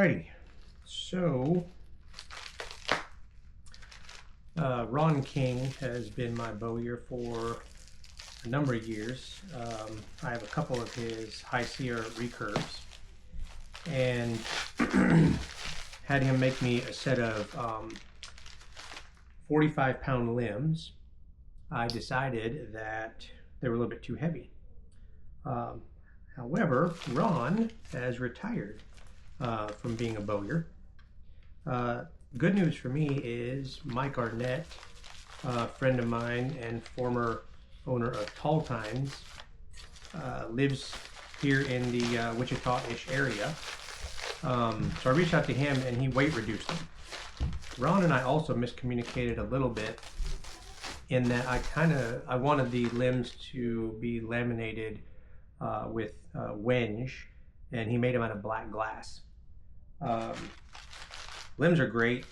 Alrighty, so Ron King has been my bowyer for a number of years. I have a couple of his High Sierra recurves, and had him make me a set of 45-pound limbs. I decided that they were a little bit too heavy. However, Ron has retired from being a bowyer. Good news for me is Mike Arnett, a friend of mine and former owner of Tall Times, lives here in the Wichita-ish area. So I reached out to him and he weight reduced them. Ron and I also miscommunicated a little bit in that I wanted the limbs to be laminated with wenge, and he made them out of black glass. Limbs are great.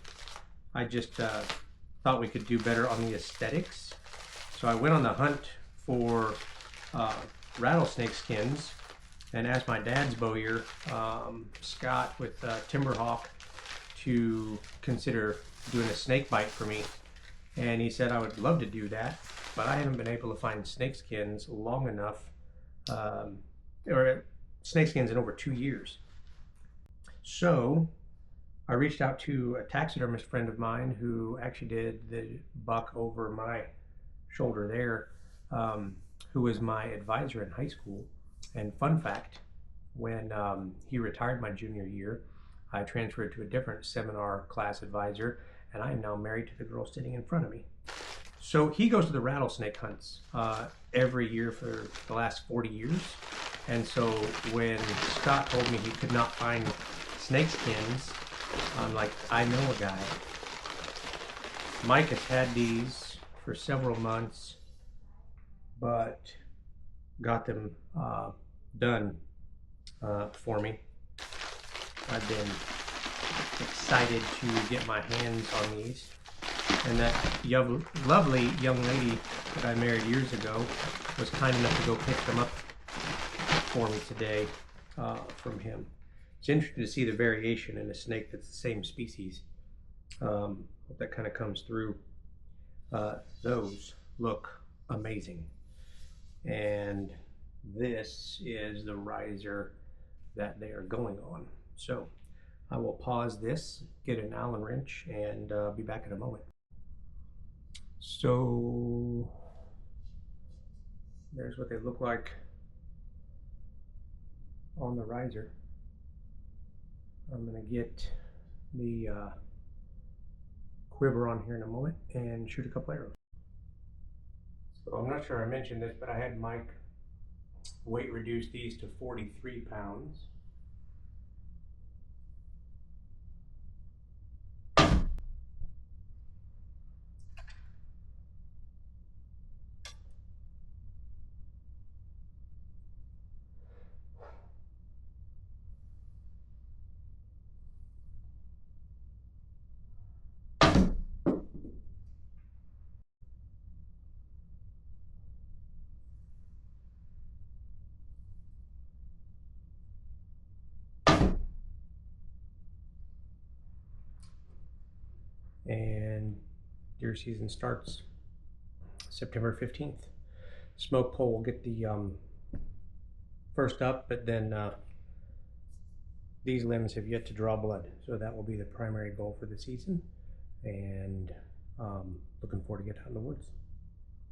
I just thought we could do better on the aesthetics. So I went on the hunt for rattlesnake skins and asked my dad's bowyer, Scott with Timberhawk, to consider doing a snake bite for me. And he said I would love to do that, but I haven't been able to find snake skins long enough, or snake skins in over 2 years. So I reached out to a taxidermist friend of mine who actually did the buck over my shoulder there, who was my advisor in high school. And fun fact, when he retired my junior year, I transferred to a different seminar class advisor, and I am now married to the girl sitting in front of me. So he goes to the rattlesnake hunts every year for the last 40 years. And so when Scott told me he could not find snake skins, I'm like, I know a guy. Mike has had these for several months, but got them done for me. I've been excited to get my hands on these. And that lovely young lady that I married years ago was kind enough to go pick them up for me today from him. It's interesting to see the variation in a snake that's the same species. Hope that kind of comes through. Those look amazing. And this is the riser that they are going on. So I will pause this, get an Allen wrench, and be back in a moment. So there's what they look like on the riser. I'm going to get the quiver on here in a moment and shoot a couple arrows. So I'm not sure I mentioned this, but I had Mike weight reduce these to 43 pounds. And deer season starts September 15th. Smoke pole will get the first up, but then these limbs have yet to draw blood, so that will be the primary goal for the season. And looking forward to get out in the woods.